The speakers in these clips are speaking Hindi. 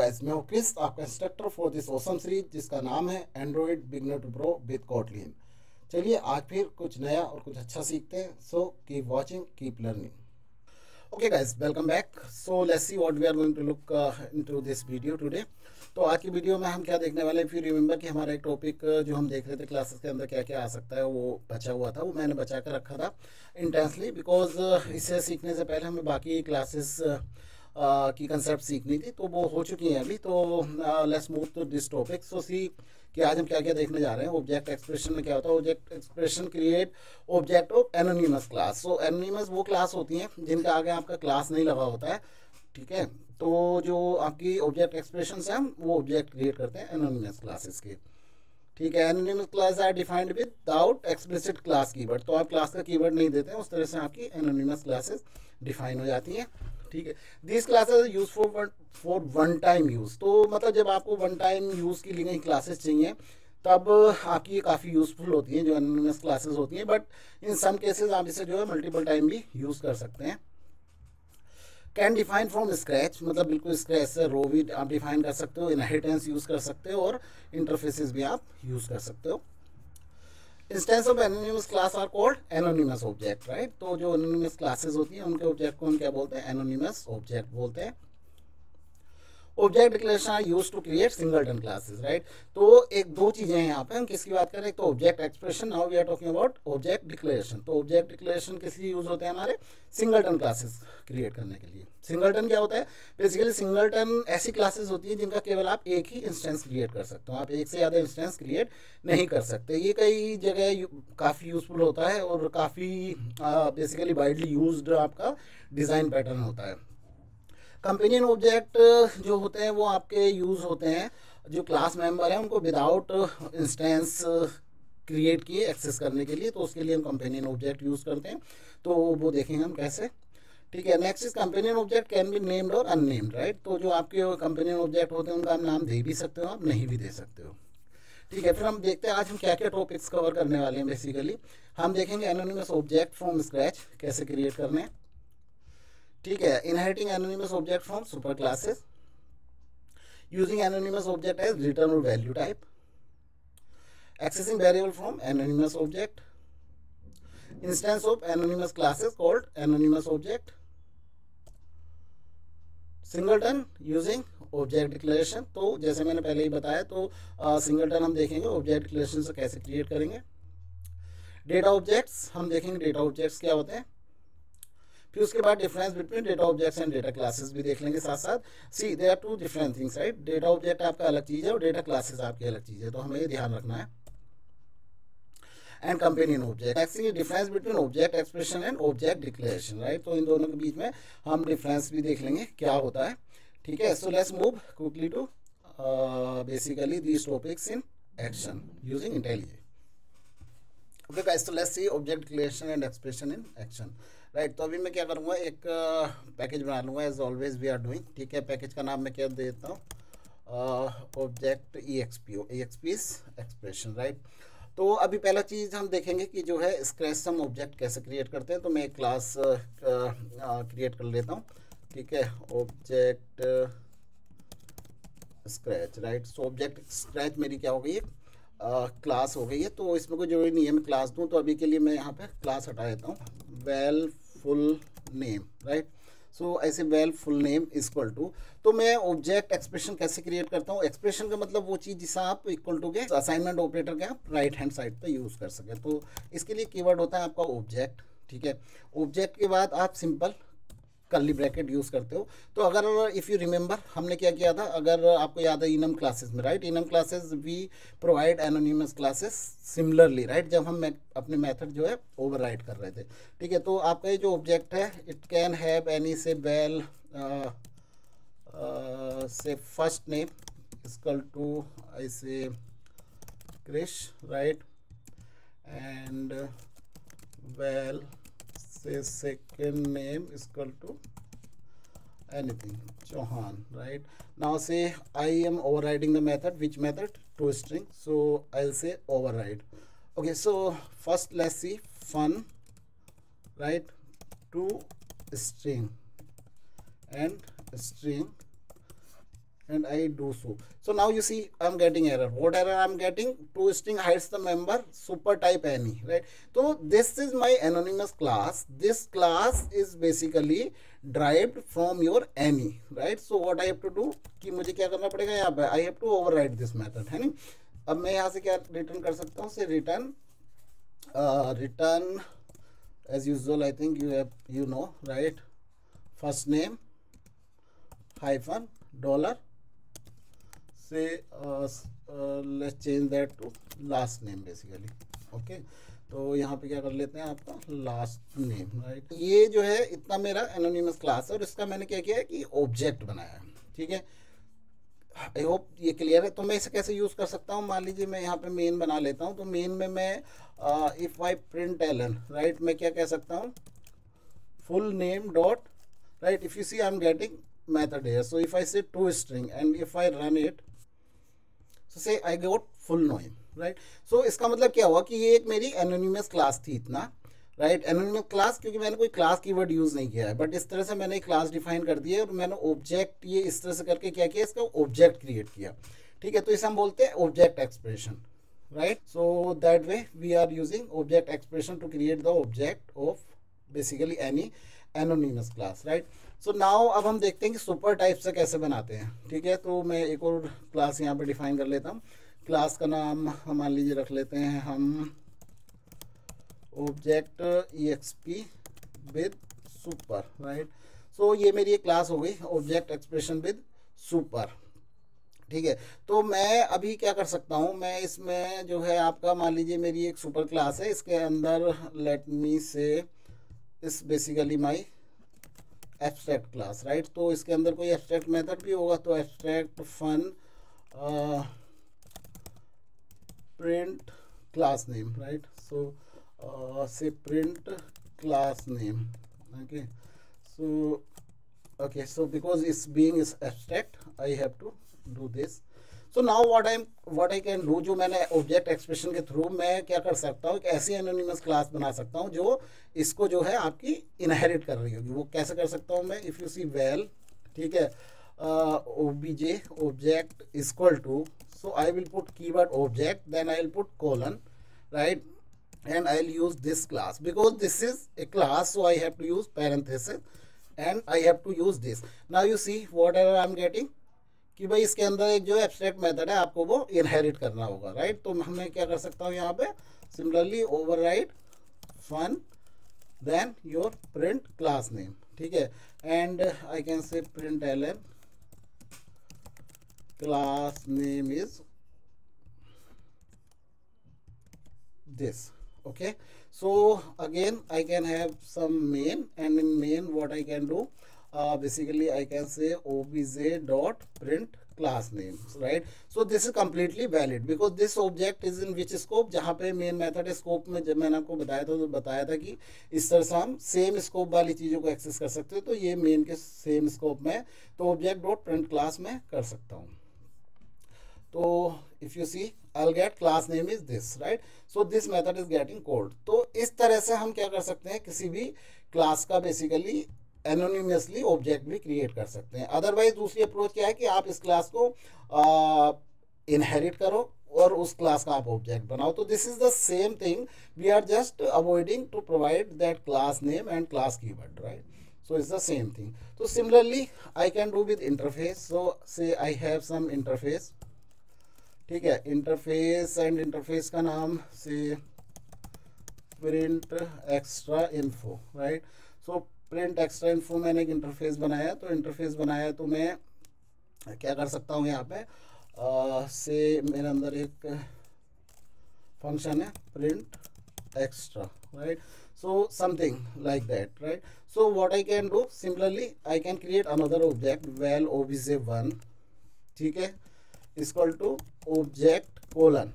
गाइस, मैं हूँ क्रिस, आपका instructor for this awesome series जिसका नाम है Android beginner to pro with Kotlin. चलिए आज फिर कुछ नया और कुछ अच्छा सीखते हैं। So keep watching, keep learning. Okay guys, welcome back. So let's see what we are going to look into this video today. तो आज की वीडियो में हम क्या देखने वाले हैं, इफ यू रिमेंबर कि हमारा एक टॉपिक जो हम देख रहे थे क्लासेस के अंदर क्या क्या आ सकता है वो बचा हुआ था, वो मैंने बचा कर रखा था इंटेंसली बिकॉज इसे सीखने से पहले हमें बाकी क्लासेस की कंसेप्ट सीखनी थी, तो वो हो चुकी हैं अभी। तो let's move to this topic. So see कि आज हम क्या क्या देखने जा रहे हैं। ऑब्जेक्ट एक्सप्रेशन में क्या होता है, object expression create object of anonymous class. So anonymous वो क्लास होती हैं जिनका आगे आपका क्लास नहीं लगा होता है, ठीक है। तो जो आपकी ऑब्जेक्ट एक्सप्रेशन है हम वो ऑब्जेक्ट क्रिएट करते हैं एनोनिमस क्लासेस के, ठीक है। Anonymous class are defined without explicit class keyword. तो आप क्लास का कीवर्ड नहीं देते हैं, उस तरह से आपकी एनोनिमस क्लासेस डिफाइन हो जाती हैं, ठीक है। This classes use for one time use. तो मतलब जब आपको वन टाइम यूज़ के लिए कहीं क्लासेस चाहिए तब आपकी ये काफ़ी यूज़फुल होती हैं जो एनोनिमस क्लासेस होती हैं। बट इन सम केसेस आप इसे जो है मल्टीपल टाइम भी यूज़ कर सकते हैं। कैन डिफाइन फ्रॉम स्क्रैच, मतलब बिल्कुल स्क्रैच से रो भी आप डिफाइन कर सकते हो, इनहेरिटेंस यूज़ कर सकते हो और इंटरफेसेस भी आप यूज़ कर सकते हो। Instance of anonymous class are called anonymous object, right. तो जो एनोनिमस क्लासेस होती हैं उनके ऑब्जेक्ट को हम क्या बोलते हैं, एनोनिमस ऑब्जेक्ट बोलते हैं। Object declaration are use to create singleton classes, right. तो एक दो चीजें हैं यहाँ पे, हम किसकी बात करें, तो object expression, now we are talking about object declaration. तो ऑब्जेक्ट डिक्लेरेशन किस लिए यूज होते हैं, हमारे सिंगलटन क्लासेस क्रिएट करने के लिए। सिंगलटन क्या होता है, बेसिकली सिंगलटन ऐसी क्लासेस होती हैं जिनका केवल आप एक ही इंस्टेंस क्रिएट कर सकते हो, आप एक से ज़्यादा इंस्टेंस क्रिएट नहीं कर सकते। ये कई जगह काफ़ी यूजफुल होता है और काफ़ी बेसिकली वाइडली यूज्ड आपका डिज़ाइन पैटर्न होता है। कंपेनियन ऑब्जेक्ट जो होते हैं वो आपके यूज़ होते हैं जो क्लास मेंबर हैं उनको विदाउट इंस्टेंस क्रिएट किए एक्सेस करने के लिए, तो उसके लिए हम कंपेनियन ऑब्जेक्ट यूज़ करते हैं। तो वो देखेंगे हम कैसे, ठीक है। Next is companion object can be named और अननेम्ड, राइट। तो जो आपके कंपेनियन ऑब्जेक्ट होते हैं उनका आप नाम दे भी सकते हो, आप नहीं भी दे सकते हो, ठीक है। फिर हम देखते हैं आज हम क्या क्या टॉपिक्स कवर करने वाले हैं। बेसिकली हम देखेंगे एनोनिमस ऑब्जेक्ट फ्रॉम स्क्रैच कैसे क्रिएट करने हैं, ठीक है। Inheriting anonymous object from super classes, using anonymous object as return और value type, accessing variable from anonymous object, instance of anonymous classes called anonymous object, singleton using object declaration. तो जैसे मैंने पहले ही बताया, तो सिंगलटन हम देखेंगे ऑब्जेक्ट डिक्लेरेशन से कैसे क्रिएट करेंगे। डेटा ऑब्जेक्ट्स हम देखेंगे, डेटा ऑब्जेक्ट्स क्या होते हैं। फिर उसके बाद difference between data objects and data classes भी देख लेंगे साथ साथ। See there are two different things, right. Data object आपका अलग चीज़ है और डेटा क्लासेस आपकी अलग चीज़ है, तो हमें ये ध्यान रखना है। And companion object, actually difference between object expression and object declaration, right. तो इन दोनों के बीच में हम डिफरेंस भी देख लेंगे क्या होता है, ठीक है। So let's move quickly to basically these topics in action using intelligence. Okay guys, तो let's see object declaration and expression in action, right. तो अभी मैं क्या करूँगा, एक पैकेज बना लूँगा as always we are doing, ठीक है। पैकेज का नाम मैं क्या दे देता हूँ, ऑब्जेक्ट EXP एक्सप्रेशन, राइट। तो अभी पहला चीज़ हम देखेंगे कि जो है स्क्रैच सम ऑब्जेक्ट कैसे क्रिएट करते हैं। तो मैं एक क्लास क्रिएट कर लेता हूँ, ठीक है। Object scratch, right. So object scratch मेरी क्या हो गई है, क्लास हो गई है। तो इसमें कोई जरूरी नहीं है मैं क्लास दूँ, तो अभी के लिए मैं यहाँ पे क्लास हटा देता हूँ, val full name, right. So ऐसे val full name equal to, तो मैं ऑब्जेक्ट एक्सप्रेशन कैसे क्रिएट करता हूँ। एक्सप्रेशन का मतलब वो चीज़ जिसे आप इक्वल टू के असाइनमेंट ऑपरेटर के आप राइट हैंड साइड पे यूज़ कर सके। तो इसके लिए कीवर्ड होता है आपका ऑब्जेक्ट, ठीक है। ऑब्जेक्ट के बाद आप सिंपल कर्ली ब्रैकेट यूज़ करते हो। तो अगर इफ़ यू रिमेंबर हमने क्या किया था, अगर आपको याद है इनम क्लासेस में, right, enum classes we provide anonymous classes similarly, right, जब हम अपने मेथड जो है ओवरराइड कर रहे थे, ठीक है। तो आपका ये जो ऑब्जेक्ट है it can have any say val say first name equal to I say Krish, right, and val say second name is equal to anything Chauhan, right. Now say I am overriding the method, which method, to string, so I'll say override. Okay, so first let's see fun, right, to string and string and I do so. So now you see I'm getting error. What error I'm getting? ToString hides the member super type any, right? So this is my anonymous class. This class is basically derived from your any, right? So what I have to do कि मुझे क्या करना पड़ेगा यहाँ पे, I have to override this method, है नहीं? अब मैं यहाँ से क्या रिटर्न कर सकता हूँ? से return as usual, I think you know, right? First name hyphen dollar, say let's change that to last name basically. Okay, तो यहाँ पे क्या कर लेते हैं आपका लास्ट नेम, राइट? ये जो है इतना मेरा एनोनिमस क्लास है और इसका मैंने क्या किया है कि ऑब्जेक्ट बनाया है, ठीक है? आई होप ये क्लियर है। तो मैं इसे कैसे यूज़ कर सकता हूँ? मान लीजिए मैं यहाँ पे मेन बना लेता हूँ, तो मेन में मैं if I print Elon, right, मैं क्या कह सकता हूँ? Full name dot, right? If you see I am getting method here, so if I say ToString and if I run it, so say I got full name, right? So इसका मतलब क्या हुआ कि ये एक मेरी एनोनिमस क्लास थी इतना, राइट? एनोनिमस क्लास क्योंकि मैंने कोई क्लास कीवर्ड यूज़ नहीं किया है, बट इस तरह से मैंने एक क्लास डिफाइन कर दी है और मैंने ऑब्जेक्ट ये इस तरह से करके क्या किया, इसका ऑब्जेक्ट क्रिएट किया, ठीक है? तो इसे हम बोलते हैं object expression, right? So that way we are using object expression to create the object of basically any anonymous class, right? So now अब हम देखते हैं कि सुपर टाइप से कैसे बनाते हैं, ठीक है? तो मैं एक और क्लास यहाँ पे डिफाइन कर लेता हूँ। क्लास का नाम मान लीजिए रख लेते हैं हम object EXP with super, right? So ये मेरी एक क्लास हो गई ऑब्जेक्ट एक्सप्रेशन विद सुपर, ठीक है? तो मैं अभी क्या कर सकता हूँ, मैं इसमें जो है आपका मान लीजिए मेरी एक सुपर क्लास है, इसके अंदर लेट मी से इस basically my abstract class, right? तो इसके अंदर कोई एब्स्ट्रैक्ट मेथड भी होगा, तो abstract fun print class name, right? So say print class name, okay? So okay, so because it's being is abstract, I have to do this. So now what I can do, जो मैंने ऑब्जेक्ट एक्सप्रेशन के थ्रू मैं क्या कर सकता हूँ, एक ऐसी एनोनिमस क्लास बना सकता हूँ जो इसको जो है आपकी इनहेरिट कर रही होगी। वो कैसे कर सकता हूँ मैं? इफ़ यू सी वेल, ठीक है, obj object equal to, so I will put keyword object, then I will put colon, right? and I'll use this class because this is a class, so I have to use parenthesis and I have to use this. Now you see whatever I'm getting कि भाई इसके अंदर एक जो एब्स्ट्रैक्ट मेथड है आपको वो इनहेरिट करना होगा, राइट? तो मैं क्या कर सकता हूँ यहाँ पे similarly override fun then your print class name, ठीक है? And I can say print Alan class name is this, okay? So again I can have some main, and in main what I can do, basically I can say obj dot print class names, right? So this is completely valid because this object is in which scope, जहाँ पे मेन मेथड है स्कोप में, जब मैंने आपको बताया था तो बताया था कि इस तरह से हम सेम स्कोप वाली चीज़ों को एक्सेस कर सकते हैं। तो ये मेन के सेम स्कोप में, तो ऑब्जेक्ट डॉट प्रिंट क्लास में कर सकता हूँ। तो if you see I'll get class name is this, right? So this method is getting called. तो इस तरह से हम क्या कर सकते हैं, किसी भी क्लास का बेसिकली एनोनिमसली ऑब्जेक्ट भी क्रिएट कर सकते हैं। अदरवाइज दूसरी अप्रोच क्या है कि आप इस क्लास को इनहेरिट करो और उस क्लास का आप ऑब्जेक्ट बनाओ। तो this is the same thing, we are just avoiding to provide that class name and class keyword, right? So it's the same thing. So similarly I can do with interface. So say I have some interface, ठीक है? इंटरफेस एंड इंटरफेस का नाम से print extra info, right? So print extra info मैंने एक इंटरफेस बनाया, तो इंटरफेस बनाया तो मैं क्या कर सकता हूँ यहाँ पे से मेरे अंदर एक फंक्शन है print extra, right? So something like that, right? So what I can do, similarly I can create another object val obj1, ठीक है, equal to object colon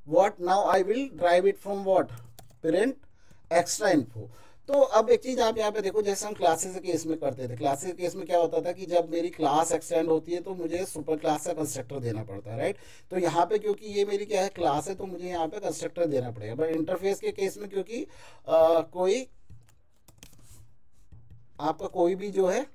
what, now I will drive it from what, print extra info. तो अब एक चीज आप यहाँ पे देखो, जैसे हम क्लासेस के केस में करते थे, क्लासेस के केस में क्या होता था कि जब मेरी क्लास एक्सटेंड होती है तो मुझे सुपर क्लास का कंस्ट्रक्टर देना पड़ता है, राइट? तो यहाँ पे क्योंकि ये मेरी क्या है क्लास है, तो मुझे यहाँ पे कंस्ट्रक्टर देना पड़ेगा। बट इंटरफेस के केस में क्योंकि कोई आपका कोई भी जो है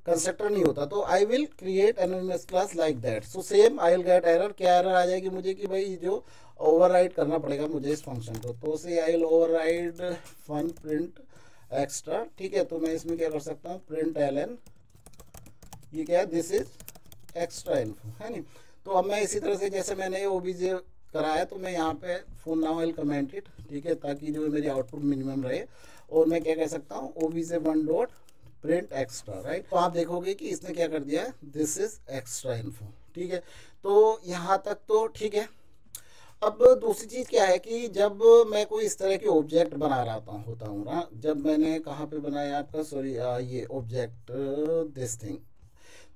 कंस्ट्रक्टर नहीं होता, तो I will create anonymous class like that. So same I will get error, क्या एरर आ जाएगी मुझे कि भाई जो ओवरराइड करना पड़ेगा मुझे इस फंक्शन को, तो say I will override fun print extra. ठीक है, तो मैं इसमें क्या कर सकता हूँ, प्रिंट एलन, ये क्या है, दिस इज एक्स्ट्रा इन्फो, है नहीं। तो अब मैं इसी तरह से जैसे मैंने ओबीजे कराया, तो मैं यहाँ पे for now I will comment it, ठीक है, ताकि जो मेरी आउटपुट मिनिमम रहे। और मैं क्या कह सकता हूँ, OBJ one dot print extra, right. तो आप देखोगे कि इसने क्या कर दिया है, दिस इज एक्स्ट्रा इन्फो, ठीक है। तो यहाँ तक तो ठीक है। अब दूसरी चीज़ क्या है कि जब मैं कोई इस तरह के ऑब्जेक्ट बना रहा होता हूँ ना, जब मैंने कहाँ पे बनाया आपका, सॉरी, ये ऑब्जेक्ट दिस थिंग,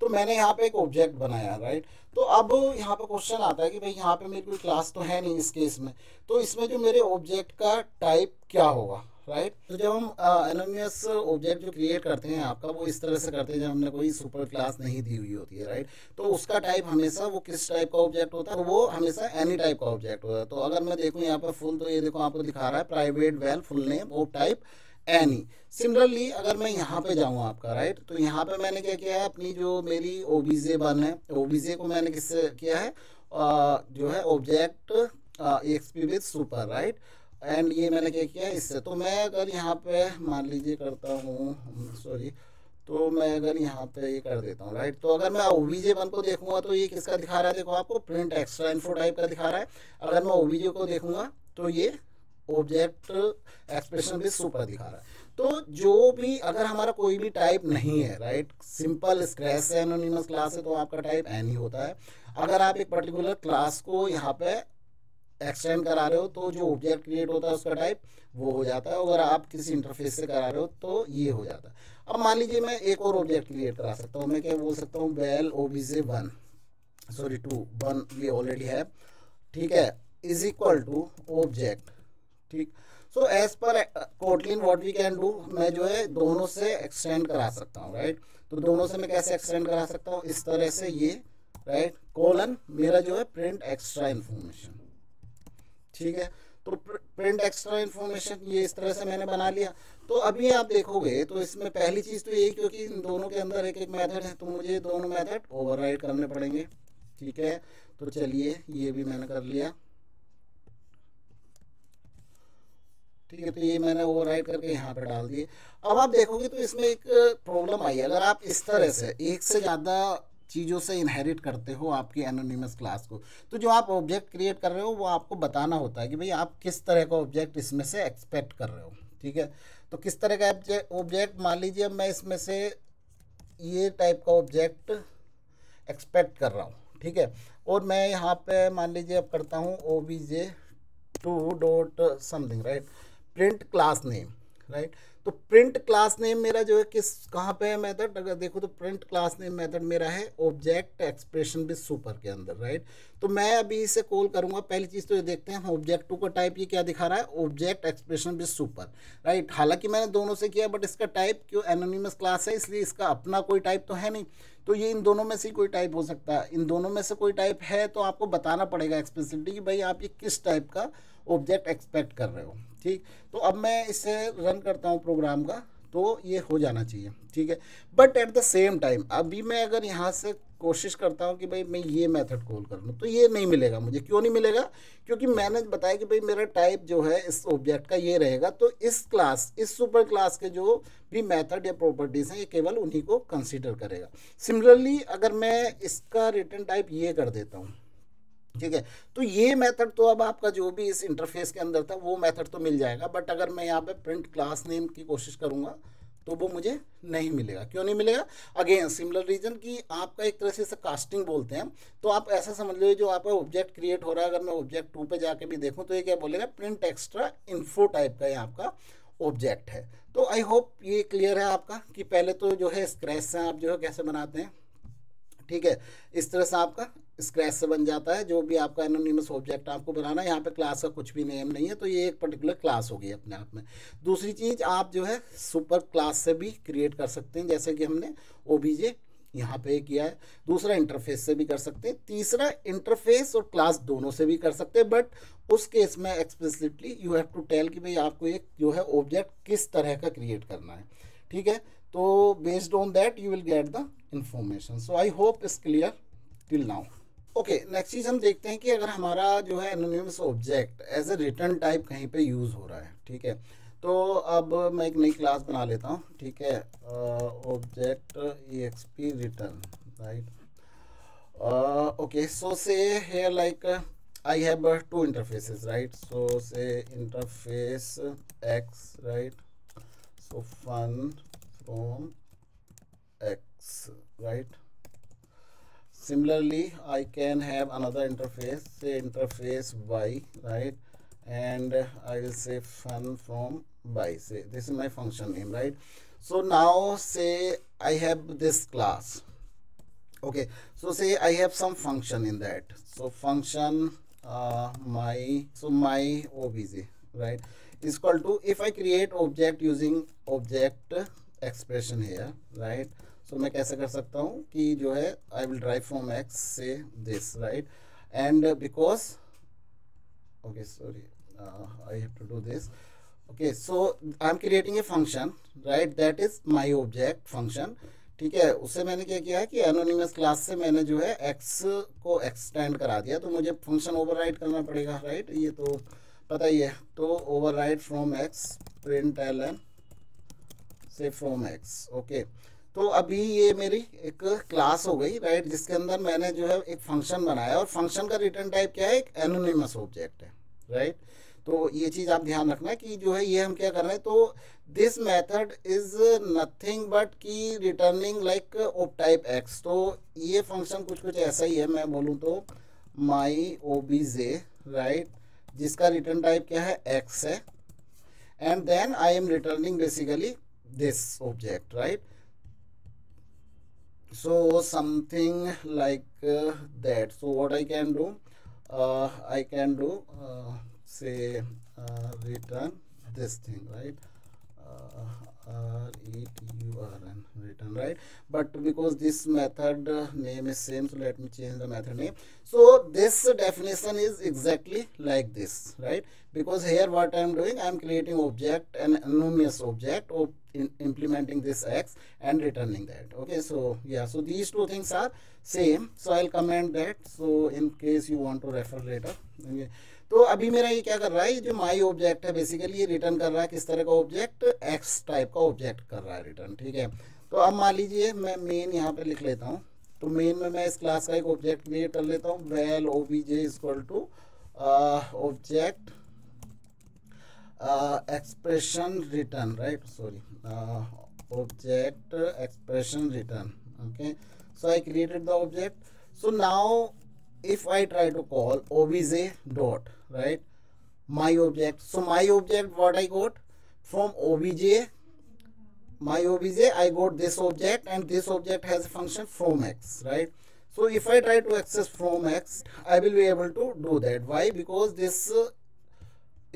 तो मैंने यहाँ पे एक ऑब्जेक्ट बनाया, राइट। तो अब यहाँ पे क्वेश्चन आता है कि भाई यहाँ पे मेरी कोई क्लास तो है नहीं इस केस में, तो इसमें जो मेरे ऑब्जेक्ट का टाइप क्या होगा, राइट। तो जब हम एनोनिमस ऑब्जेक्ट जो क्रिएट करते हैं आपका, वो इस तरह से करते हैं जब हमने कोई सुपर क्लास नहीं दी हुई होती है, राइट। तो उसका टाइप हमेशा वो किस टाइप का ऑब्जेक्ट होता है, तो वो हमेशा एनी टाइप का ऑब्जेक्ट होता है। तो अगर मैं देखूँ यहाँ पर फुल, तो ये देखो आपको दिखा रहा है private well full name of type any. Similarly अगर मैं यहाँ पे जाऊँ आपका, राइट, तो यहाँ पे मैंने क्या किया है, अपनी जो मेरी ओबीजे वन है, ओबीजे को मैंने किससे किया है, जो है object XP with super, right. And ये मैंने क्या किया है इससे। तो मैं अगर यहाँ पे मान लीजिए करता हूँ, सॉरी, तो मैं अगर यहाँ पे ये कर देता हूँ, राइट। तो अगर मैं ओबीजे वन को देखूंगा तो ये किसका दिखा रहा है, देखो आपको प्रिंट एक्स्ट्रा इन्फो टाइप का दिखा रहा है। अगर मैं ओबीजे को देखूंगा तो ये ऑब्जेक्ट एक्सप्रेशन भी सुपर दिखा रहा है। तो जो भी अगर हमारा कोई भी टाइप नहीं है, राइट, सिंपल स्क्रैच से एनोनिमस क्लास है, तो आपका टाइप एन ही होता है। अगर आप एक पर्टिकुलर क्लास को यहाँ पे एक्सटेंड करा रहे हो तो जो ऑब्जेक्ट क्रिएट होता है उसका टाइप वो हो जाता है। अगर आप किसी इंटरफेस से करा रहे हो तो ये हो जाता है। अब मान लीजिए मैं एक और ऑब्जेक्ट क्रिएट करा सकता हूँ, मैं क्या बोल सकता हूँ, val OBJ one, sorry two, one we already है, ठीक है, इज इक्वल टू ऑब्जेक्ट, ठीक। So as per Kotlin what we can do, मैं जो है दोनों से एक्सटेंड करा सकता हूँ, राइट। तो दोनों से मैं कैसे एक्सटेंड करा सकता हूँ, इस तरह से ये, राइट, कोलन मेरा जो है प्रिंट एक्स्ट्रा इन्फॉर्मेशन, ठीक है। तो प्रिंट एक्स्ट्रा इन्फॉर्मेशन ये इस तरह से मैंने बना लिया। तो अभी आप देखोगे तो इसमें पहली चीज़ तो यही, क्योंकि इन दोनों के अंदर एक एक मेथड है, तो मुझे दोनों मेथड ओवरराइड करने पड़ेंगे, ठीक है। तो चलिए ये भी मैंने कर लिया, ठीक है। तो ये मैंने ओवरराइड करके यहाँ पे डाल दिए। अब आप देखोगे तो इसमें एक प्रॉब्लम आई, अगर आप इस तरह से एक से ज़्यादा चीज़ों से इनहेरिट करते हो आपकी एनोनिमस क्लास को, तो जो आप ऑब्जेक्ट क्रिएट कर रहे हो वो आपको बताना होता है कि भाई आप किस तरह का ऑब्जेक्ट इसमें से एक्सपेक्ट कर रहे हो, ठीक है। तो किस तरह का ऑब्जेक्ट, मान लीजिए अब मैं इसमें से ये टाइप का ऑब्जेक्ट एक्सपेक्ट कर रहा हूँ, ठीक है। और मैं यहाँ पे मान लीजिए अब करता हूँ OBJ to dot something, right, print class name, right. तो प्रिंट क्लास नेम मेरा जो है किस कहाँ पे है मेथड, अगर देखो तो प्रिंट क्लास नेम मेथड मेरा है ऑब्जेक्ट एक्सप्रेशन विद सुपर के अंदर, राइट। तो मैं अभी इसे कॉल करूँगा, पहली चीज़ तो ये देखते हैं हम ऑब्जेक्ट टू का टाइप ये क्या दिखा रहा है, object expression with super, right. हालांकि मैंने दोनों से किया, बट इसका टाइप क्यों एनोनिमस क्लास है इसलिए इसका अपना कोई टाइप तो है नहीं, तो ये इन दोनों में से कोई टाइप हो सकता है। इन दोनों में से कोई टाइप है तो आपको बताना पड़ेगा एक्सप्लिसिटली कि भाई आप ये किस टाइप का ऑब्जेक्ट एक्सपेक्ट कर रहे हो, ठीक। तो अब मैं इसे रन करता हूँ प्रोग्राम का, तो ये हो जाना चाहिए, ठीक है। But at the same time अभी मैं अगर यहाँ से कोशिश करता हूँ कि भाई मैं ये मेथड कॉल कर लूँ, तो ये नहीं मिलेगा मुझे। क्यों नहीं मिलेगा, क्योंकि मैंने बताया कि भाई मेरा टाइप जो है इस ऑब्जेक्ट का ये रहेगा, तो इस क्लास, इस सुपर क्लास के जो भी मेथड या प्रॉपर्टीज़ हैं ये केवल उन्हीं को कंसीडर करेगा। सिमिलरली अगर मैं इसका रिटर्न टाइप ये कर देता हूँ, ठीक है, तो ये मेथड तो अब आपका जो भी इस इंटरफेस के अंदर था वो मेथड तो मिल जाएगा, बट अगर मैं यहाँ पे प्रिंट क्लास नेम की कोशिश करूँगा तो वो मुझे नहीं मिलेगा। क्यों नहीं मिलेगा, अगेन सिमिलर रीजन कि आपका एक तरह से इसे कास्टिंग बोलते हैं। तो आप ऐसा समझ लो जो आपका ऑब्जेक्ट क्रिएट हो रहा है, अगर मैं ऑब्जेक्ट टू पे जाके भी देखूँ तो ये क्या बोलेगा, प्रिंट एक्स्ट्रा इन्फो टाइप का ये आपका ऑब्जेक्ट है। तो आई होप ये क्लियर है आपका कि पहले तो जो है स्क्रैच से आप जो है कैसे बनाते हैं, ठीक है। इस तरह से आपका स्क्रैच से बन जाता है जो भी आपका एनोनिमस ऑब्जेक्ट आपको बनाना है। यहाँ पे क्लास का कुछ भी नेम नहीं है, तो ये एक पर्टिकुलर क्लास होगी अपने आप में। दूसरी चीज़ आप जो है सुपर क्लास से भी क्रिएट कर सकते हैं, जैसे कि हमने ओबीजे यहाँ पे किया है। दूसरा इंटरफेस से भी कर सकते हैं। तीसरा इंटरफेस और क्लास दोनों से भी कर सकते हैं, बट उस केस में explicitly you have to tell कि भाई आपको एक जो है ऑब्जेक्ट किस तरह का क्रिएट करना है, ठीक है, तो based on that you will get the information. So I hope it's clear till now. Okay, next चीज़ हम देखते हैं कि अगर हमारा जो है anonymous object as a return type कहीं पे यूज़ हो रहा है. ठीक है, तो अब मैं एक नई क्लास बना लेता हूँ. ठीक है, object exp return, right. Okay, so say here like I have two interfaces, right? So say interface X, right? So fun from X, right? Similarly, I can have another interface, say interface Y, right? And I will say fun from Y. Say this is my function name, right? So now say I have this class. Okay, so say I have some function in that. So function my obj, right, is equal to, if I create object using object expression here, right. So मैं कैसे कर सकता हूँ कि जो है I will derive from X say this, right, and because okay sorry I have to do this. Okay, so I'm creating a function, right, that is my object function. ठीक है, उससे मैंने क्या किया है कि एनोनिमस क्लास से मैंने जो है x को एक्सटेंड करा दिया, तो मुझे फंक्शन ओवरराइड करना पड़ेगा, राइट. ये तो पता ही है. तो ओवरराइड फ्रॉम x println से फ्रॉम x. ओके, तो अभी ये मेरी एक क्लास हो गई, राइट, जिसके अंदर मैंने जो है एक फंक्शन बनाया और फंक्शन का रिटर्न टाइप क्या है, एक एनोनिमस ऑब्जेक्ट है, राइट. तो ये चीज़ आप ध्यान रखना कि जो है ये हम क्या कर रहे हैं. तो this method is nothing but की returning like of type X. तो ये फंक्शन कुछ ऐसा ही है, मैं बोलूँ तो माई ओबीजे, राइट, जिसका रिटर्न टाइप क्या है, एक्स है. And then I am returning basically this object, right. So something like that. So what I can do, I can do say return this thing, right, return, return, right. But because this method name is same, so let me change the method name. So this definition is exactly like this, right, because here what I am doing, I am creating object, an anonymous object of implementing this x and returning that. Okay, so yeah, so these two things are same. So I'll comment that, so in case you want to refer later. Okay. तो अभी मेरा ये क्या कर रहा है, ये जो माई ऑब्जेक्ट है बेसिकली ये रिटर्न कर रहा है किस तरह का ऑब्जेक्ट, एक्स टाइप का ऑब्जेक्ट कर रहा है रिटर्न. ठीक है, तो अब मान लीजिए मैं मेन यहाँ पे लिख लेता हूँ. तो मेन में मैं इस क्लास का एक ऑब्जेक्ट क्रिएट कर लेता हूँ, val OBJ is equal to object expression return, right, sorry, object expression return. Okay, so I created the object. So now if I try to call obj dot, right, my object, so my object what I got from obj, my obj I got this object, and this object has a function from x, right. So if I try to access from x, I will be able to do that. Why? Because this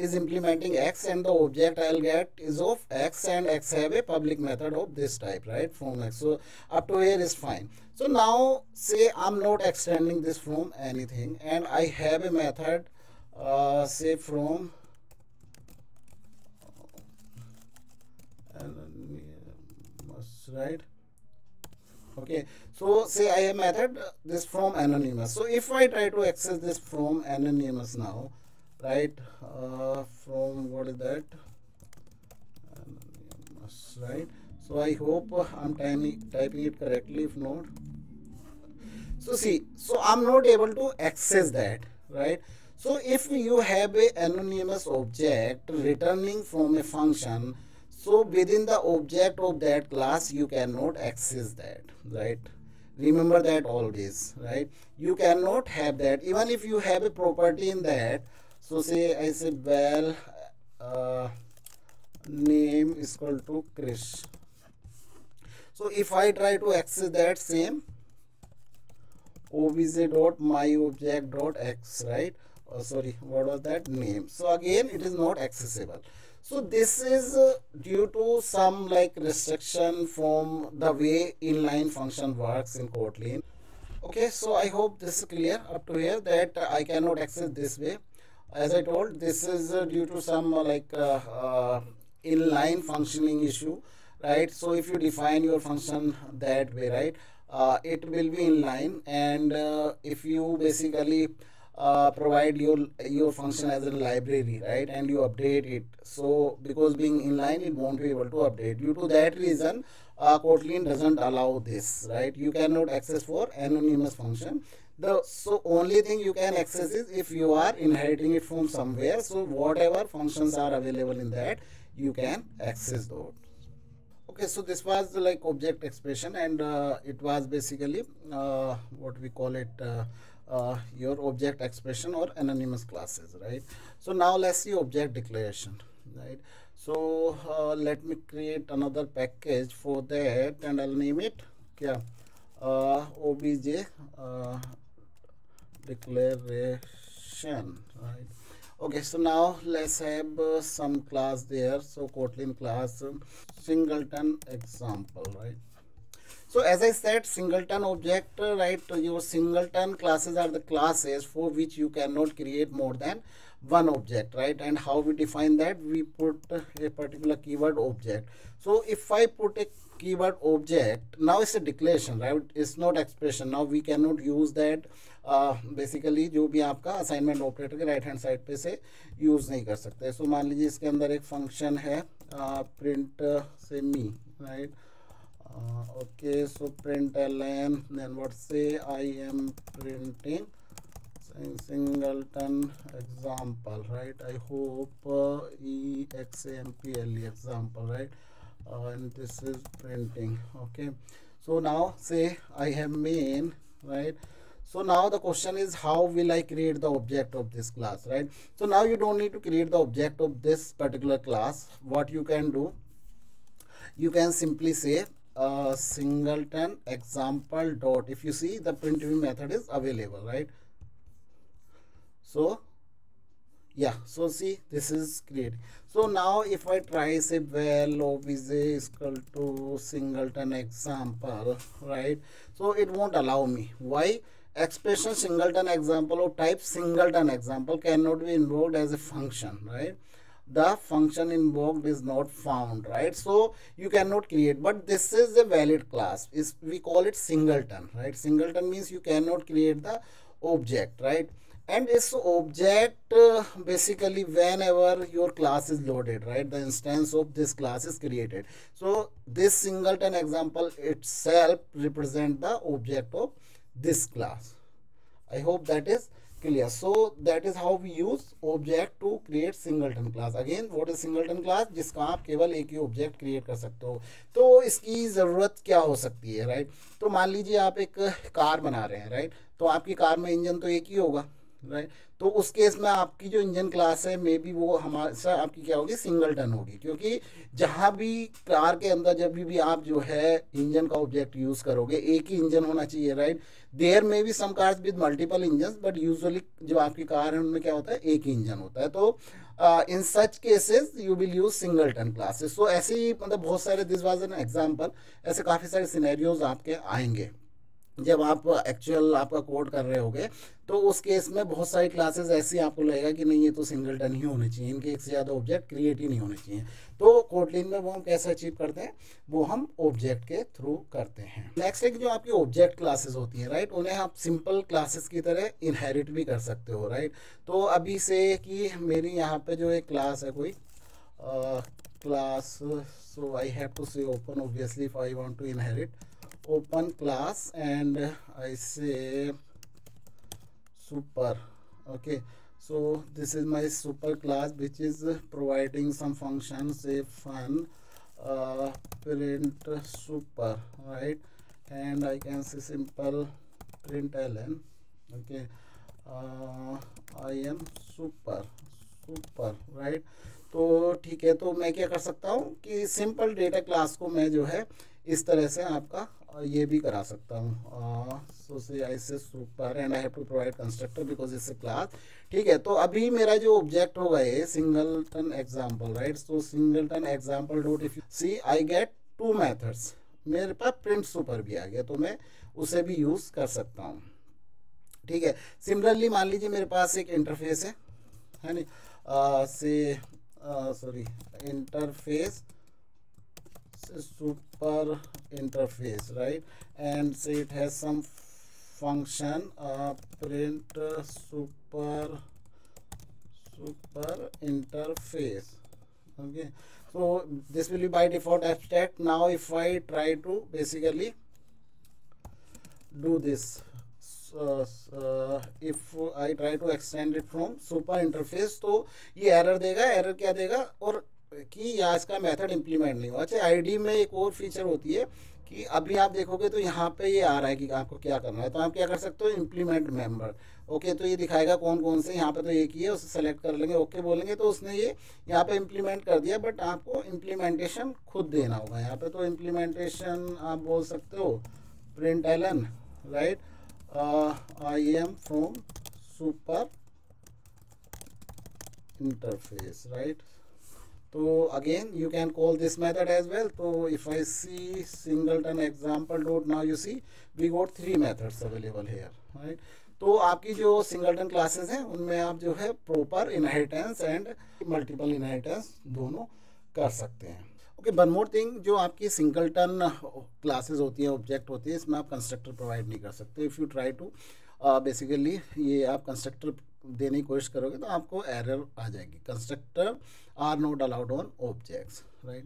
is implementing x and the object I'll get is of x, and x have a public method of this type, right, from x. So up to here is fine. So now say I'm not extending this from anything, and I have a method say from right. Okay, so say I have method this from anonymous. So if I try to access this from anonymous now, right, from what is that, anonymous, right. So I hope I'm typing it correctly. If not, so see, so I'm not able to access that, right. So if you have a anonymous object returning from a function, so within the object of that class you cannot access that, right. Remember that always, right. You cannot have that even if you have a property in that. So say I say well name is equal to Krish. So if I try to access that same obj dot my object dot x, right, sorry, what was that, name. So again it is not accessible. So this is due to some like restriction from the way inline function works in Kotlin. Okay, so I hope this is clear up to here that I cannot access this way. As I told, this is due to some inline functioning issue, right? So if you define your function that way, right, it will be inline. And if you basically provide your function as a library, right, and you update it, so because being inline it won't be able to update. Due to that reason, Kotlin doesn't allow this, right? You cannot access for anonymous function. The so only thing you can access is if you are inheriting it from somewhere. So whatever functions are available in that, you can access those. Okay, so this was like object expression, and it was basically what we call it, your object expression or anonymous classes, right? So now let's see object declaration, right? So let me create another package for that, and I'll name it kya, obj declaration, right? Okay, so now let's have some class there. So Kotlin class singleton example, right? So as I said, singleton object, right, your singleton classes are the classes for which you cannot create more than one object, right? And how we define that? We put a particular keyword object. So if I put a keyword object, now it's a declaration, right? It's not expression. Now we cannot use that basically जो भी आपका असाइनमेंट ऑपरेटर के राइट हैंड साइड पे से यूज़ नहीं कर सकते. सो मान लीजिए इसके अंदर एक फंक्शन है print say me, right. Okay, so print ln, then what say I am printing singleton example, right? I hope example example, right? And this is printing. Okay, so now say I have main, right? So now the question is, how will I create the object of this class, right? So now you don't need to create the object of this particular class. What you can do, you can simply say singleton example dot. If you see, the printv method is available, right? So yeah, so see, this is created. So now if I try say val obj is equal to singleton example, right? So it won't allow me. Why? Expression singleton example of type singleton example cannot be invoked as a function, right? The function invoked is not found, right? So you cannot create, but this is a valid class. Is we call it singleton, right? Singleton means you cannot create the object, right? And this object basically whenever your class is loaded, right, the instance of this class is created. So this singleton example itself represent the object of this class. I hope that is clear. So that is how we use object to create singleton class. Again, what is singleton class? जिसका आप केवल एक ही object create कर सकते हो. तो इसकी ज़रूरत क्या हो सकती है, right? तो मान लीजिए आप एक कार बना रहे हैं, right? तो आपकी कार में इंजन तो एक ही होगा, राइट. तो उस केस में आपकी जो इंजन क्लास है मे बी वो हमारे आपकी क्या होगी, सिंगलटन होगी, क्योंकि जहाँ भी कार के अंदर जब भी आप जो है इंजन का ऑब्जेक्ट यूज़ करोगे एक ही इंजन होना चाहिए, right. There may be some cars with multiple engine, but usually जो आपकी कार है उनमें क्या होता है, एक ही इंजन होता है. तो in such cases you will use singleton classes. So ऐसे ही मतलब बहुत सारे, दिस वाज एन एग्जांपल, ऐसे काफ़ी सारे सिनेरियोज आपके आएंगे जब आप एक्चुअल आपका कोड कर रहे होगे. तो उस केस में बहुत सारी क्लासेस ऐसी आपको लगेगा कि नहीं ये तो सिंगलटन ही होने चाहिए, इनके एक से ज़्यादा ऑब्जेक्ट क्रिएट ही नहीं होने चाहिए. तो कोटलिन में वो हम कैसे अचीव करते हैं, वो हम ऑब्जेक्ट के थ्रू करते हैं. नेक्स्ट एक जो आपकी ऑब्जेक्ट क्लासेस होती हैं, राइट, उन्हें आप सिंपल क्लासेस की तरह इनहेरिट भी कर सकते हो, राइट. तो अभी से कि मेरी यहाँ पे जो एक क्लास है कोई class, so I have to say open obviously if I want to inherit open class and I say super. Okay, so this is my super class which is providing some functions, say fun print super, right, and I can say simple print ln. Okay, I am super, right. तो ठीक है, तो मैं क्या कर सकता हूँ कि सिंपल डेटा क्लास को मैं जो है इस तरह से आपका ये भी करा सकता हूँ. सो say I say super and I have to provide constructor because it's a class. ठीक है, तो अभी मेरा जो ऑब्जेक्ट होगा ये singleton example, right. So singleton example dot if you see I get 2 methods. मेरे पास प्रिंट सुपर भी आ गया, तो मैं उसे भी यूज़ कर सकता हूँ. ठीक है, सिमिलरली मान लीजिए मेरे पास एक इंटरफेस है नहीं, से sorry interface super interface, right? And say it has some function, print super interface. Okay, so this will be by default abstract. Now if I try to basically do this, if I try to extend it from super interface, तो ये एरर देगा. एरर क्या देगा? और कि यहाँ इसका मेथड इंप्लीमेंट नहीं हुआ. अच्छा, आईडी में एक और फीचर होती है कि अभी आप देखोगे तो यहाँ पे ये आ रहा है कि आपको क्या करना है. तो आप क्या कर सकते हो? Implement member. ओके, तो ये दिखाएगा कौन कौन से. यहाँ पे तो एक ही है, उसे सेलेक्ट कर लेंगे, ओके बोलेंगे तो उसने ये यहाँ पे इम्प्लीमेंट कर दिया. बट आपको इम्प्लीमेंटेशन खुद देना होगा यहाँ पे. तो इम्प्लीमेंटेशन आप बोल सकते हो print Elon, right, I am from super interface, right? So again you can call this method as well. So if I see singleton example dot, now you see we got 3 methods available here, right? तो आपकी जो सिंगलटन क्लासेस हैं उनमें आप जो है proper inheritance and multiple inheritance दोनों कर सकते हैं. ओके, वन मोर थिंग, जो आपकी सिंगलटन क्लासेस होती हैं, ऑब्जेक्ट होती है, इसमें आप कंस्ट्रक्टर प्रोवाइड नहीं कर सकते. If you try to basically ये आप कंस्ट्रक्टर देने की कोशिश करोगे तो आपको एरर आ जाएगी. Constructor are not allowed on objects, right.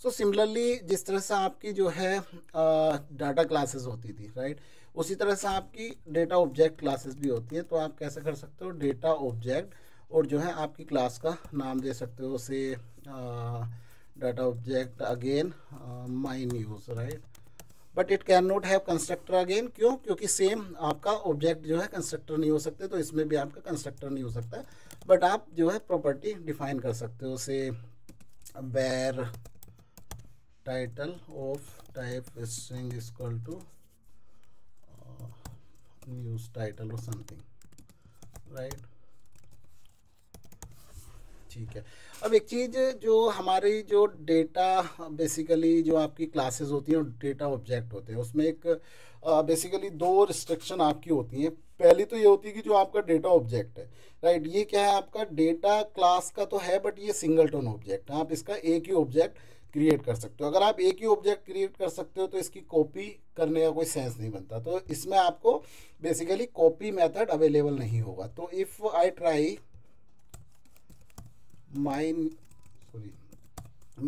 So similarly जिस तरह से आपकी जो है डाटा क्लासेस होती थी, राइट, उसी तरह से आपकी डेटा ऑब्जेक्ट क्लासेस भी होती है. तो आप कैसे कर सकते हो? डेटा ऑब्जेक्ट और जो है आपकी क्लास का नाम दे सकते हो, से data object again mine use, right. But it can not have constructor again. क्यों? क्योंकि सेम आपका ऑब्जेक्ट जो है कंस्ट्रक्टर नहीं हो सकते, तो इसमें भी आपका कंस्ट्रक्टर नहीं हो सकता. बट आप जो है प्रॉपर्टी डिफाइन कर सकते हो, say var title of type string is equal to news title और समथिंग, राइट. ठीक है. अब एक चीज़, जो हमारी जो डेटा बेसिकली जो आपकी क्लासेस होती हैं और डेटा ऑब्जेक्ट होते हैं, उसमें एक बेसिकली 2 रिस्ट्रिक्शन आपकी होती हैं. पहली तो ये होती है कि जो आपका डेटा ऑब्जेक्ट है, राइट, ये क्या है? आपका डेटा क्लास का तो है, बट ये सिंगलटन ऑब्जेक्ट है. आप इसका एक ही ऑब्जेक्ट क्रिएट कर सकते हो. अगर आप एक ही ऑब्जेक्ट क्रिएट कर सकते हो तो इसकी कॉपी करने का कोई सेंस नहीं बनता. तो इसमें आपको बेसिकली कॉपी मेथड अवेलेबल नहीं होगा. तो if I try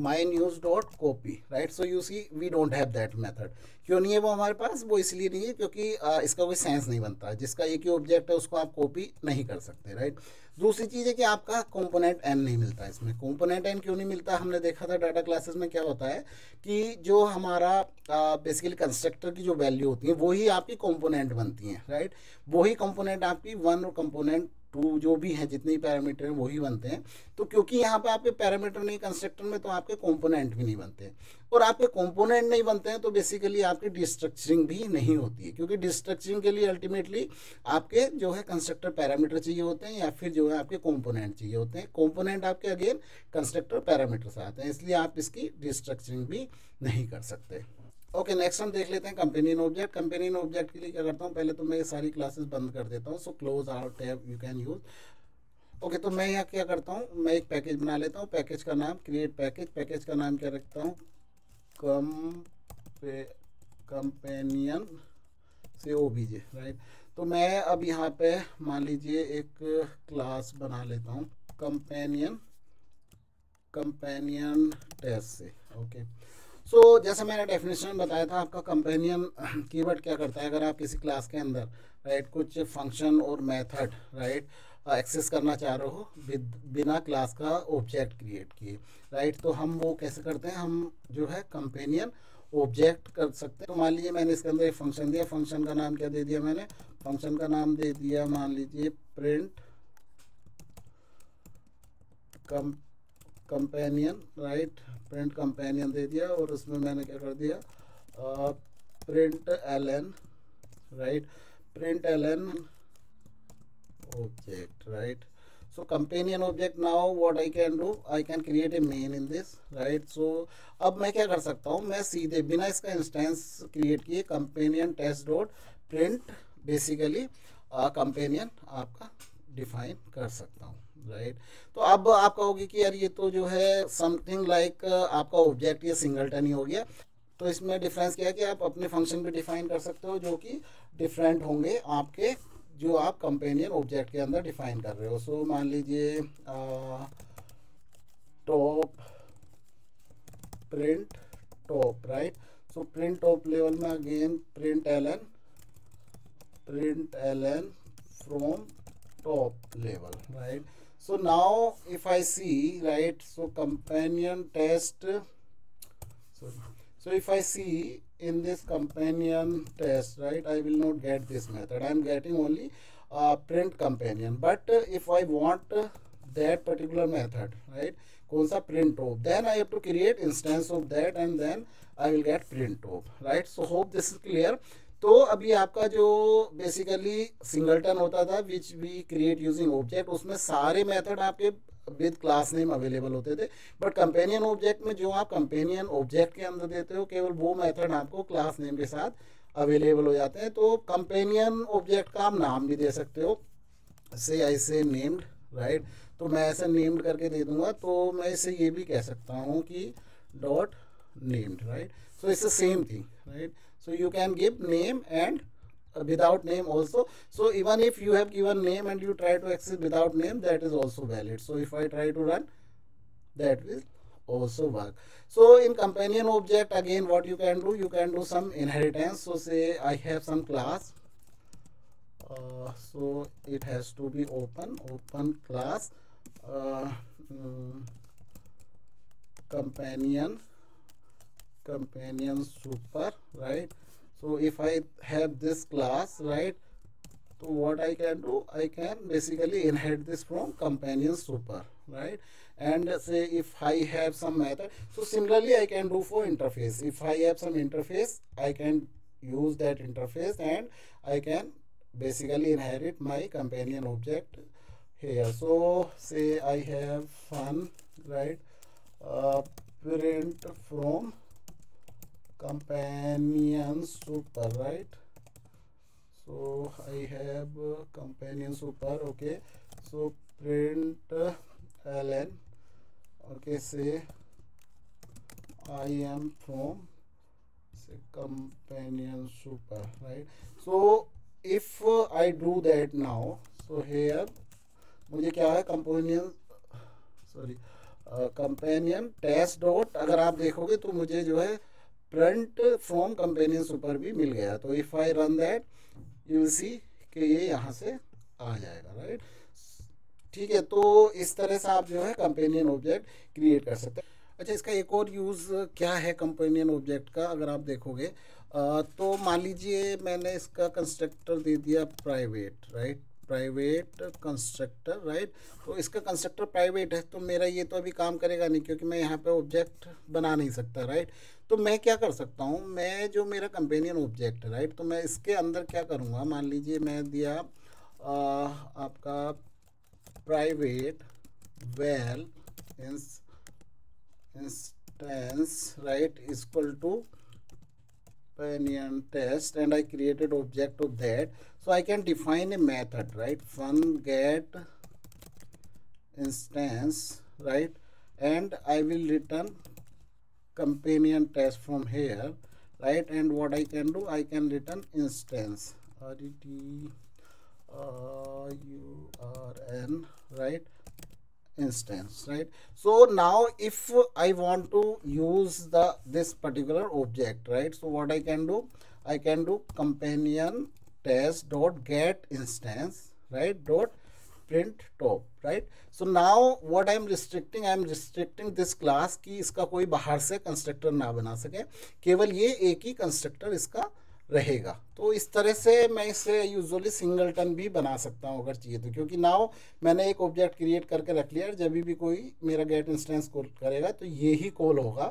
mine use dot copy, right, so you see we don't have that method. क्यों नहीं है वो हमारे पास? वो इसलिए नहीं है क्योंकि इसका कोई सेंस नहीं बनता. जिसका एक ही ऑब्जेक्ट है उसको आप कॉपी नहीं कर सकते, राइट. दूसरी चीज़ है कि आपका कंपोनेंट एन नहीं मिलता इसमें. कंपोनेंट एन क्यों नहीं मिलता? हमने देखा था डाटा क्लासेस में क्या होता है कि जो हमारा बेसिकली कंस्ट्रक्टर की जो वैल्यू होती है वही आपकी कंपोनेंट बनती हैं, राइट. वही कंपोनेंट आपकी 1 और कंपोनेंट 2 जो भी हैं, जितने पैरामीटर हैं वही बनते हैं. तो क्योंकि यहाँ पे आपके पैरामीटर नहीं कंस्ट्रक्टर में, तो आपके कंपोनेंट भी नहीं बनते. और आपके कंपोनेंट नहीं बनते हैं तो बेसिकली आपकी डिस्ट्रक्चरिंग भी नहीं होती है. क्योंकि डिस्ट्रक्चरिंग के लिए अल्टीमेटली आपके जो है कंस्ट्रक्टर पैरामीटर चाहिए होते हैं, या फिर जो है आपके कंपोनेंट चाहिए होते हैं. कंपोनेंट आपके अगेन कंस्ट्रक्टर पैरामीटर से आते हैं, इसलिए आप इसकी डिस्ट्रक्चरिंग भी नहीं कर सकते. ओके, नेक्स्ट हम देख लेते हैं कंपेनियन ऑब्जेक्ट. कंपेनियन ऑब्जेक्ट के लिए क्या करता हूँ? पहले तो मैं ये सारी क्लासेस बंद कर देता हूँ. So close out tab you can use. Okay, तो मैं यहाँ क्या करता हूँ? मैं एक पैकेज बना लेता हूँ. पैकेज का नाम क्रिएट पैकेज. पैकेज का नाम क्या रखता हूँ? कंपेनियन से ओबीजे, राइट. तो मैं अब यहाँ पे मान लीजिए एक क्लास बना लेता हूँ कंपेनियन टेस्ट से. ओके, सो जैसे मैंने डेफिनेशन बताया था, आपका कंपेनियन कीवर्ड क्या करता है? अगर आप किसी क्लास के अंदर, राइट, कुछ फंक्शन और मेथड, राइट, एक्सेस करना चाह रहे हो बिना क्लास का ऑब्जेक्ट क्रिएट किए, राइट, तो हम वो कैसे करते हैं? हम जो है कंपेनियन ऑब्जेक्ट कर सकते हैं. तो मान लीजिए मैंने इसके अंदर एक फंक्शन दिया. फंक्शन का नाम क्या दे दिया मैंने? फंक्शन का नाम दे दिया मान लीजिए print companion, right, print companion दे दिया. और उसमें मैंने क्या कर दिया? Print Elon, right, print L N object, right. So companion object, now what I can do? I can create a main in this, right. So अब मैं क्या कर सकता हूँ? मैं सीधे बिना इसका इंस्टेंस क्रिएट किए companion test dot print basically companion आपका डिफाइन कर सकता हूँ, राइट। तो अब आप कहोगे कि यार ये तो जो है समथिंग लाइक आपका ऑब्जेक्ट ये सिंगलटन ही हो गया। तो इसमें डिफरेंस क्या है कि आप अपने फंक्शन भी डिफाइन कर सकते हो जो कि डिफरेंट होंगे आपके जो आप कंपेनियन ऑब्जेक्ट के अंदर डिफाइन कर रहे हो। सो मान लीजिए top print top, right. So print top level में again print L N from top level, right? So now if I see, right, so companion test, sorry, so if I see in this companion test, right, I will not get this method. I am getting only print companion, but if I want that particular method, right, कौन सा print top, then I have to create instance of that and then I will get print top, right? So hope this is clear. तो अभी आपका जो बेसिकली सिंगलटन होता था which we create using object, उसमें सारे मेथड आपके विद क्लास नेम अवेलेबल होते थे। बट कंपेनियन ऑब्जेक्ट में जो आप कंपेनियन ऑब्जेक्ट के अंदर देते हो केवल वो मेथड आपको क्लास नेम के साथ अवेलेबल हो जाते हैं। तो कंपेनियन ऑब्जेक्ट का आप नाम भी दे सकते हो, से ऐसे नेम्ड, राइट। तो मैं ऐसे नेम्ड करके दे दूंगा, तो मैं इसे ये भी कह सकता हूँ कि dot named, right. So it's the same thing, right? So you can give name and without name also. So even if you have given name and you try to access without name, that is also valid. So if I try to run, that will also work. So in companion object again what you can do some inheritance. So say I have some class, so it has to be open class companion super, right? So if I have this class, right, so what I can do, I can basically inherit this from companion super, right? And say if I have some method, so similarly I can do for interface. If I have some interface, I can use that interface and I can basically inherit my companion object here. So say I have fun, right, print from companion super, right? So I have companion super, okay. So print ln, okay, say I am from say companion super, right? So if I do that now, so here मुझे क्या है companion, sorry companion test dot, अगर आप देखोगे तो मुझे जो है प्रिंट फ्रॉम कंपेनियन सुपर भी मिल गया। तो if I run that you will see कि ये यहाँ से आ जाएगा, राइट। ठीक है, तो इस तरह से आप जो है कंपेनियन ऑब्जेक्ट क्रिएट कर सकते हैं। अच्छा, इसका एक और यूज़ क्या है कंपेनियन ऑब्जेक्ट का, अगर आप देखोगे तो मान लीजिए मैंने इसका कंस्ट्रक्टर दे दिया private, right, private constructor, right. तो इसका कंस्ट्रक्टर प्राइवेट है, तो मेरा ये तो अभी काम करेगा नहीं क्योंकि मैं यहाँ पे ऑब्जेक्ट बना नहीं सकता, राइट। तो मैं क्या कर सकता हूँ, मैं जो मेरा कंपेनियन ऑब्जेक्ट है, राइट, तो मैं इसके अंदर क्या करूँगा, मान लीजिए मैं दिया आपका private val instance, right, equal to companion test and I created object of that. So I can define a method, right, fun get instance, right, and I will return companion test from here, right. And what I can do, I can return instance, RETURN, right, instance, right. So now if I want to use this particular object, right, so what I can do, I can do companion test dot get instance, right, dot print top, right. So now what I am restricting this class कि इसका कोई बाहर से कंस्ट्रक्टर ना बना सके, केवल ये एक ही कंस्ट्रक्टर इसका रहेगा। तो इस तरह से मैं इसे यूजुअली सिंगलटन भी बना सकता हूँ अगर चाहिए तो, क्योंकि नाउ मैंने एक ऑब्जेक्ट क्रिएट करके रख लिया, जब भी कोई मेरा गेट इंस्टेंस कॉल करेगा तो ये ही कॉल होगा,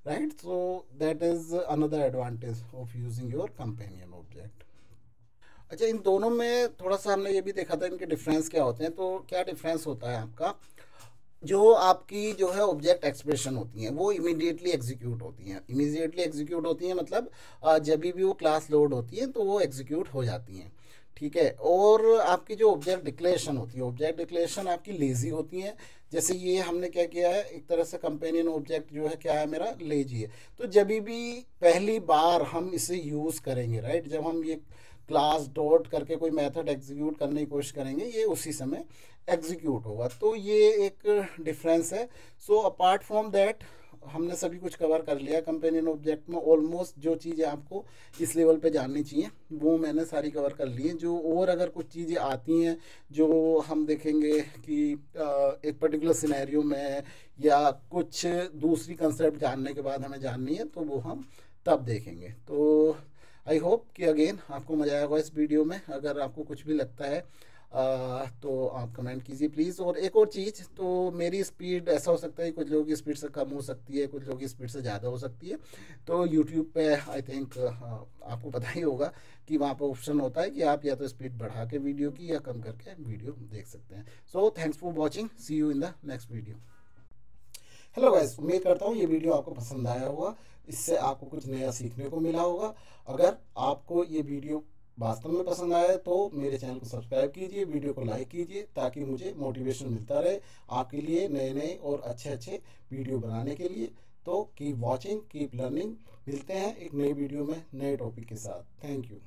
right. So that is another advantage of using your companion object. अच्छा, इन दोनों में थोड़ा सा हमने ये भी देखा था इनके डिफरेंस क्या होते हैं। तो क्या डिफरेंस होता है आपका, जो आपकी जो है ऑब्जेक्ट एक्सप्रेशन होती हैं वो इमीडिएटली एग्जीक्यूट होती हैं, मतलब जब भी वो क्लास लोड होती है तो वो एग्जीक्यूट हो जाती हैं, ठीक है। और आपकी जो ऑब्जेक्ट डिक्लेरेशन होती है, ऑब्जेक्ट डिक्लेरेशन आपकी लेज़ी होती है। जैसे ये हमने क्या किया है, एक तरह से कंपेनियन ऑब्जेक्ट जो है क्या है मेरा, लेजी है। तो जब भी पहली बार हम इसे यूज़ करेंगे, राइट, जब हम ये क्लास डॉट करके कोई मेथड एग्जीक्यूट करने की कोशिश करेंगे, ये उसी समय एग्जीक्यूट होगा। तो ये एक डिफरेंस है। सो अपार्ट फ्रॉम दैट हमने सभी कुछ कवर कर लिया कंपेनियन ऑब्जेक्ट में। ऑलमोस्ट जो चीज़ें आपको इस लेवल पे जाननी चाहिए वो मैंने सारी कवर कर ली हैं। जो और अगर कुछ चीज़ें आती हैं जो हम देखेंगे कि एक पर्टिकुलर सिनेरियो में या कुछ दूसरी कंसेप्ट जानने के बाद हमें जाननी है, तो वो हम तब देखेंगे। तो आई होप कि अगेन आपको मज़ा आएगा इस वीडियो में। अगर आपको कुछ भी लगता है तो आप कमेंट कीजिए प्लीज़। और एक और चीज़, तो मेरी स्पीड ऐसा हो सकता है, कुछ लोगों की स्पीड से कम हो सकती है, कुछ लोगों की स्पीड से ज़्यादा हो सकती है। तो यूट्यूब पे आई थिंक आपको पता ही होगा कि वहाँ पर ऑप्शन होता है कि आप या तो स्पीड बढ़ा के वीडियो की या कम करके वीडियो देख सकते हैं। So thanks for watching, see you in the next video. Hello guys, उम्मीद करता हूँ ये वीडियो आपको पसंद आया होगा, इससे आपको कुछ नया सीखने को मिला होगा। अगर आपको ये वीडियो वास्तव में पसंद आया तो मेरे चैनल को सब्सक्राइब कीजिए, वीडियो को लाइक कीजिए, ताकि मुझे मोटिवेशन मिलता रहे आपके लिए नए नए और अच्छे अच्छे वीडियो बनाने के लिए। तो कीप वॉचिंग, कीप लर्निंग। मिलते हैं एक नई वीडियो में नए टॉपिक के साथ। Thank you.